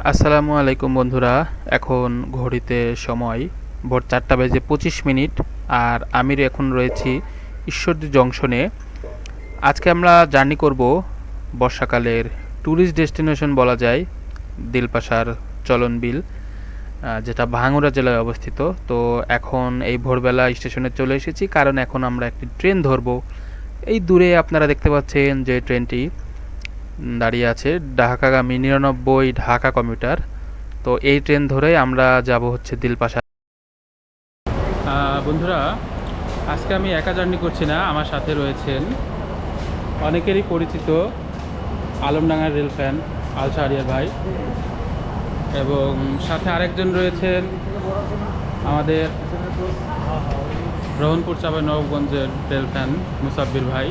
আসসালামু আলাইকুম বন্ধুরা। এখন ঘড়িতে সময় ভোর 4:25 আর আমি এখন রয়েছি ঈশ্বরদী জংশনে। আজকে আমরা জার্নি করব বর্ষাকালের ট্যুরিস্ট ডেস্টিনেশন বলা যায় দিলপাশার চলন বিল, যেটা ভাঙ্গুড়া জেলায় অবস্থিত। তো এখন এই ভোরবেলা স্টেশনে চলে এসেছি, কারণ এখন আমরা একটি ট্রেন ধরব। এই দূরে আপনারা দেখতে পাচ্ছেন যে ট্রেনটি দাঁড়িয়ে আছে, ঢাকাগামী 99 ঢাকা কমিউটার। তো এই ট্রেন ধরে আমরা যাব হচ্ছে দিলপাশা। বন্ধুরা, আজকে আমি একা জার্নি করছি না, আমার সাথে রয়েছেন অনেকেরই পরিচিত আলমডাঙ্গার রেল ফ্যান আল শাহরিয়ার ভাই, এবং সাথে আরেকজন রয়েছেন আমাদের রহনপুর চাপাই নবাবগঞ্জের রেল ফ্যান মুসাব্বির ভাই।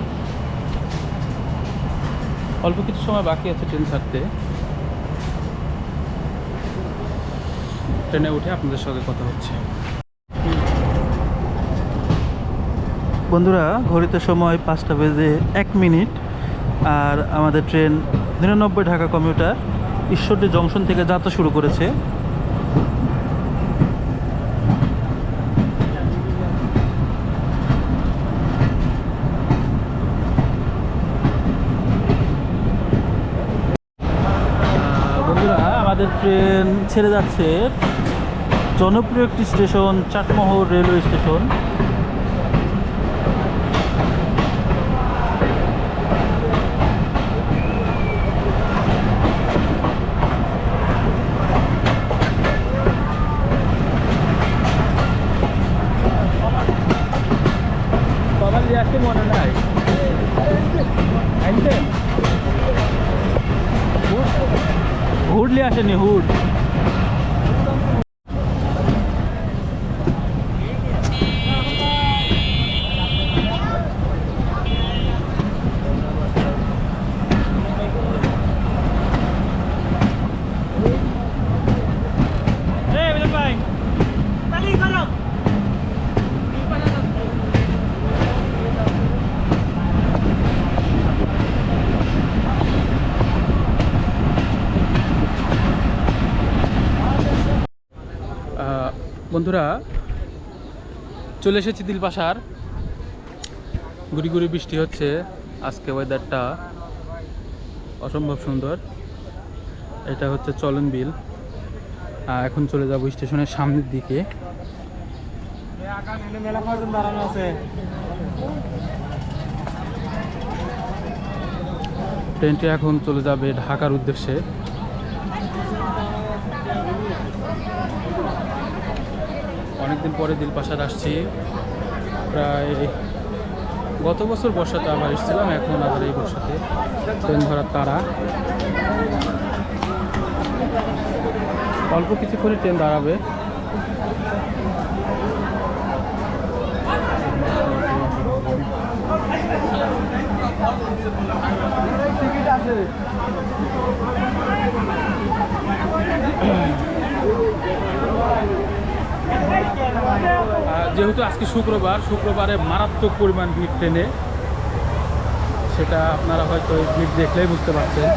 অল্প কিছু সময় বাকি আছে ট্রেন ছাড়তে। ট্রেনে উঠে আপনাদের সঙ্গে কথা হচ্ছে। বন্ধুরা, ঘড়িতে সময় 5:01 আর আমাদের train 99 Dhaka commuter Ishwardi junction থেকে যাত্রা শুরু করেছে। বন্ধুরা, আমাদের ট্রেন ছেড়ে যাচ্ছে জনপ্রিয় একটি স্টেশন, চাটমোহর রেলওয়ে স্টেশন। আজকে মনে নাই হুড নিয়ে আসেনি, হুড। বন্ধুরা, চলে এসেছি দিলপাশার। গুড়ি গুড়ি বৃষ্টি হচ্ছে আজকে, ওয়েদারটা অসম্ভব সুন্দর। এটা হচ্ছে চলন বিল। এখন চলে যাব স্টেশনের সামনের দিকে। ট্রেনটি এখন চলে যাবে ঢাকার উদ্দেশ্যে। অনেকদিন পরে দিলপাশার আসছি, প্রায় গত বছর বর্ষাতে আবার এসেছিলাম, এখন আবার এই বর্ষাতে ট্রেন ধরার তারা। অল্প কিছুক্ষণই ট্রেন দাঁড়াবে। যেহেতু আজকে শুক্রবারে মারাত্মক পরিমাণ ভিড় ট্রেনে, সেটা আপনারা হয়তো এই ভিড় দেখলেই বুঝতে পারছেন।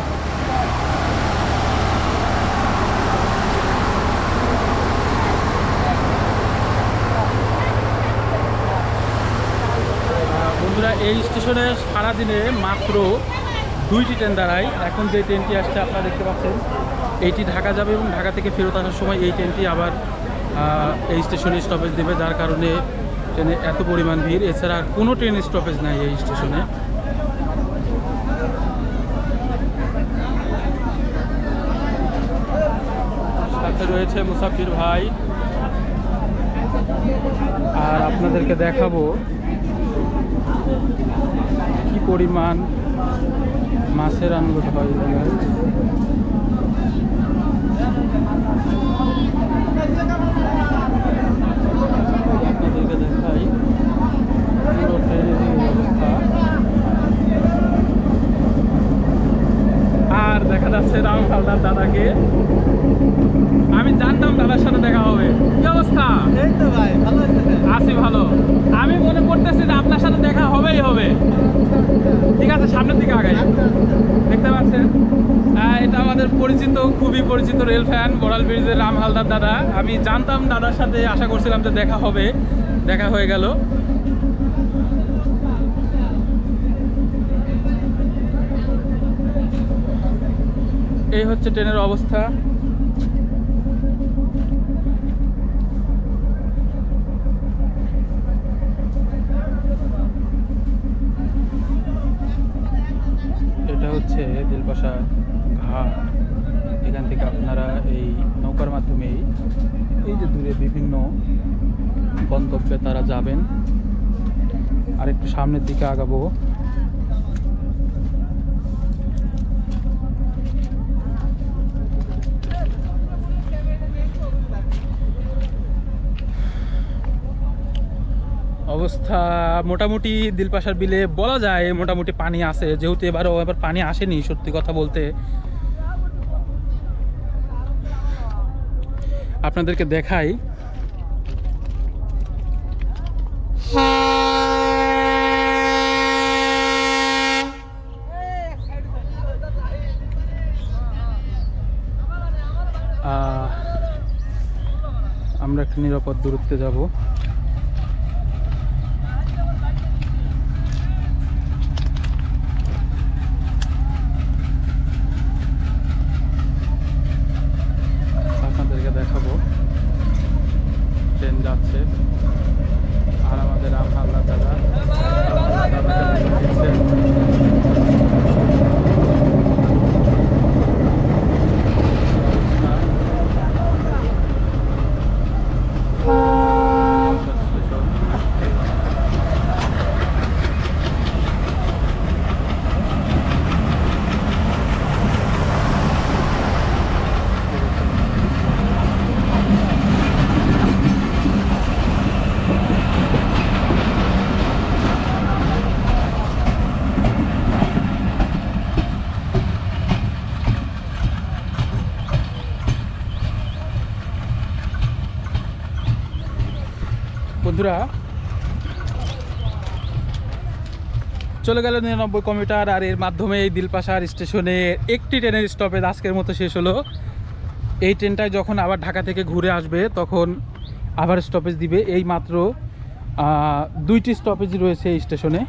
বন্ধুরা, এই স্টেশনে সারাদিনে মাত্র 2টি ট্রেন দাঁড়ায়। এখন যে ট্রেনটি আসছে আপনারা দেখতে পাচ্ছেন, এইটি ঢাকা যাবে, এবং ঢাকা থেকে ফেরত আসার সময় এই ট্রেনটি আবার এই স্টেশনে স্টপেজ দেবে, যার কারণে ট্রেনে এত পরিমাণ ভিড়। এছাড়া আর কোনো ট্রেন স্টপেজ নাই এই স্টেশনে। সাথে রয়েছে মুসাফির ভাই, আর আপনাদেরকে দেখাবো কি পরিমাণ মাছের আনলোড হয়। আপনাদেরকে দেখাই পুরো ট্রেনের অবস্থা। আর দেখা যাচ্ছে রাম হালদার দাদাকে। আমি জানতাম দাদার সাথে দেখা হবে। কি অবস্থা? এই তো ভাই, ভালো আছি। ভালো। আমি মনে করতেছি যে আপনার সাথে দেখা হবেই হবে। ঠিক আছে, সামনের দিকে আগাই। দেখতে পাচ্ছেন এটা আমাদের পরিচিত, খুবই পরিচিত রেল আমি জানতাম দাদার সাথে, আশা করছিলাম যে দেখা হবে, দেখা হয়ে গেল। এই হচ্ছে ট্রেনের অবস্থা। এটা হচ্ছে দিলপাশা ঘাট। এখান থেকে আপনারা এই নৌকার মাধ্যমেই এই যে দূরে বিভিন্ন গন্তব্যে তারা যাবেন। আর একটু সামনের দিকে আগাবো। অবস্থা মোটামুটি দিলপাশার বিলে বলা যায় মোটামুটি পানি আছে, যেহেতু এবার পানি আসেনি সত্যি কথা বলতে। আপনাদেরকে দেখাই। আমরা একটা নিরাপদ দূরত্বে যাব। আপনাদেরকে দেখাবো ট্রেন যাচ্ছে। আর আমাদের আমহাল্লা দাদা বন্ধুরা চলে গেল 99 কিলোমিটার। আর এর মাধ্যমে এই দিলপাশার স্টেশনে একটি ট্রেনের স্টপেজ আজকের মতো শেষ হলো। এই ট্রেনটায় যখন আবার ঢাকা থেকে ঘুরে আসবে তখন আবার স্টপেজ দিবে। এই মাত্র 2টি স্টপেজ রয়েছে এই স্টেশনে।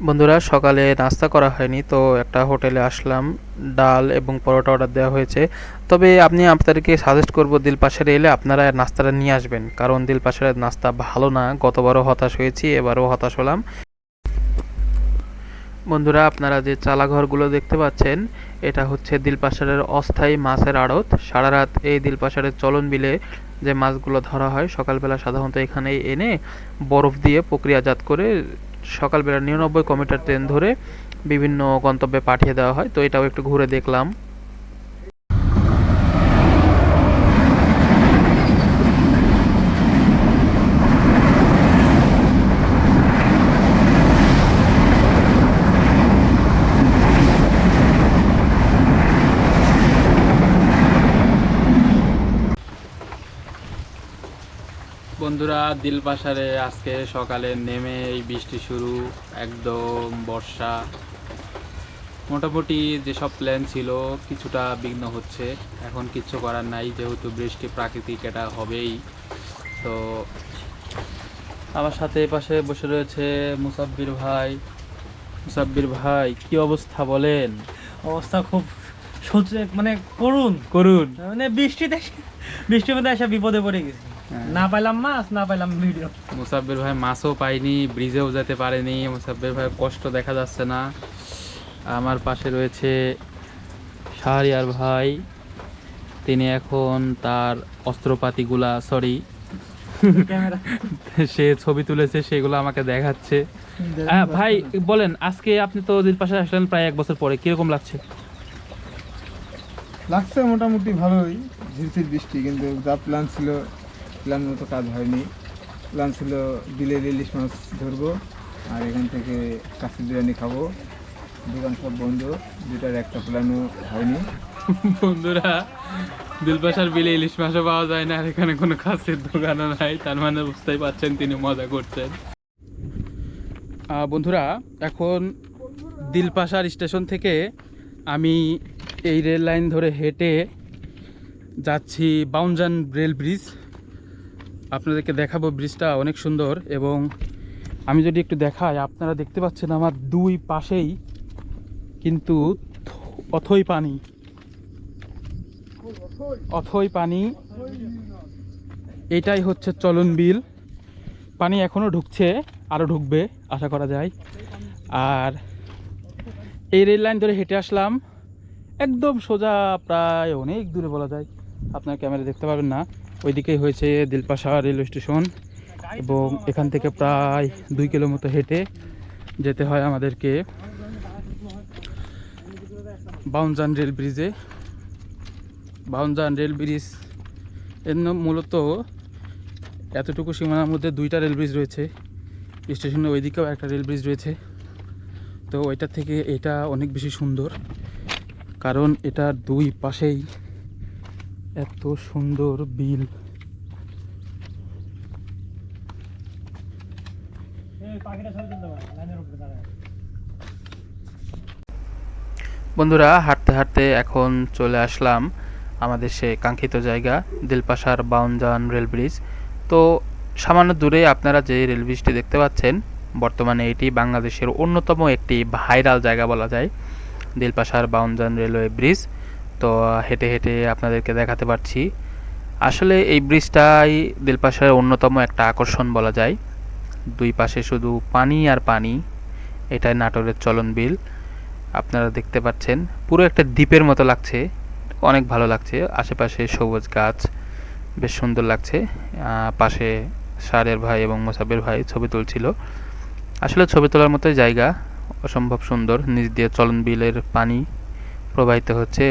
বন্ধুরা সকালে নাস্তা করা হয়নি, তো একটা হোটেলে আসলাম। ডাল এবং পরোটা অর্ডার দেওয়া হয়েছে। তবে আপনাদেরকে সাজেস্ট করব দিলপাশারে এলে আপনারা নাস্তাটা নিয়ে আসবেন, কারণ দিলপাশারের নাস্তা ভালো না। গতবারও হতাশ হয়েছি, এবারও হতাশ হলাম। বন্ধুরা আপনারা যে চালাঘরগুলো দেখতে পাচ্ছেন, এটা হচ্ছে দিলপাশারের অস্থায়ী মাছের আড়ত। সারা রাত এই দিলপাশারের চলন বিলে যে মাছগুলো ধরা হয় সকালবেলা সাধারণত এখানে এনে বরফ দিয়ে প্রক্রিয়াজাত করে সকালবেলা 99 কিলোমিটার ট্রেন ধরে বিভিন্ন গন্তব্যে পাঠিয়ে দেওয়া হয়। তো এটাও একটু ঘুরে দেখলাম। বন্ধুরা দিলপাশারে আজকে সকালে নেমে এই বৃষ্টি শুরু, একদম বর্ষা। মোটামুটি যেসব প্ল্যান ছিল কিছুটা বিঘ্ন হচ্ছে। এখন কিচ্ছু করার নাই, যেহেতু বৃষ্টি প্রাকৃতিক, এটা হবেই। তো আমার সাথে পাশে বসে রয়েছে মুসাব্বির ভাই। মুসাব্বির ভাই কি অবস্থা বলেন? অবস্থা খুব মানে করুন মানে বৃষ্টির মধ্যে এসে বিপদে পড়ে গেছি। না পাইলাম মাছ, না পাইলাম ভিডিও। মুসাব্বির ভাই মাছও পাইনি, ব্রিজেও যেতে পারেনি। মুসাব্বির ভাই কষ্ট দেখা যাচ্ছে না। আমার পাশে রয়েছে শাহরিয়ার ভাই। তিনি এখন তার অস্ত্রপাতিগুলা সে ছবি তুলেছে, সেগুলো আমাকে দেখাচ্ছে। ভাই বলেন, আজকে আপনি তো দিলপাশা আসলেন প্রায় 1 বছর পরে, কিরকম লাগছে? মোটামুটি ভালোই। ঝিরঝির বৃষ্টি, কিন্তু যা প্ল্যান ছিল প্ল্যান মতো কাজ হয়নি। প্ল্যান ছিল বিলের ইলিশ মাছ ধরবো আর এখান থেকে কাশি বিরিয়ানি খাবো। দোকান সব বন্ধ, দুটার একটা প্ল্যানও হয়নি। বন্ধুরা দিলপাশার বিলে ইলিশ মাছও পাওয়া যায় না, আর এখানে কোনো কাছের দোকানও নাই। তার মানে বুঝতেই পারছেন তিনি মজা করছেন। বন্ধুরা এখন দিলপাশার স্টেশন থেকে আমি এই রেল লাইন ধরে হেঁটে যাচ্ছি বাউনজান রেল ব্রিজ। আপনাদেরকে দেখাবো, ব্রিজটা অনেক সুন্দর। এবং আমি যদি একটু দেখাই, আপনারা দেখতে পাচ্ছেন আমার দুই পাশেই কিন্তু অথই পানি, অথই পানি। এটাই হচ্ছে চলন বিল। পানি এখনও ঢুকছে, আরও ঢুকবে আশা করা যায়। আর এই রেল লাইন ধরে হেঁটে আসলাম একদম সোজা, প্রায় অনেক দূরে বলা যায়, আপনার ক্যামেরা দেখতে পাবেন না। ওইদিকেই হয়েছে দিলপাশা রেলওয়ে স্টেশন, এবং এখান থেকে প্রায় 2 কিলো মতো হেঁটে যেতে হয় আমাদেরকে বাউনজান রেল ব্রিজে। বাউনজান রেল ব্রিজ এর মূলত এতটুকু সীমানার মধ্যে 2টা রেল ব্রিজ রয়েছে। স্টেশনের ওইদিকেও একটা রেল ব্রিজ রয়েছে। তো ওইটা থেকে এটা অনেক বেশি সুন্দর, কারণ এটার দুই পাশেই এত সুন্দর বিল। বন্ধুরা, হাঁটতে হাঁটতে এখন চলে আসলাম আমাদের সে কাঙ্ক্ষিত জায়গা, দিলপাশার বাউনজান রেল ব্রিজ। তো সামান্য দূরে আপনারা যে রেল ব্রিজটি দেখতে পাচ্ছেন, বর্তমানে এটি বাংলাদেশের অন্যতম একটি ভাইরাল জায়গা বলা যায়, দিলপাশার বাউনজান রেলওয়ে ব্রিজ। তো হেঁটে হেঁটে আপনাদেরকে দেখাতে পারছি। আসলে এই ব্রিজটাই দিলপাশার অন্যতম একটা আকর্ষণ বলা যায়। দুই পাশে শুধু পানি আর পানি। এটাই নাটোরের চলন বিল। আপনারা দেখতে পাচ্ছেন পুরো একটা দ্বীপের মতো লাগছে, অনেক ভালো লাগছে। আশেপাশে সবুজ গাছ, বেশ সুন্দর লাগছে। পাশে সারের ভাই এবং মোসাবের ভাই ছবি তুলছিল। আসলে ছবি তোলার মতোই জায়গা, অসম্ভব সুন্দর। নিচ দিয়ে চলন বিলের পানি প্রবাহিত হচ্ছে।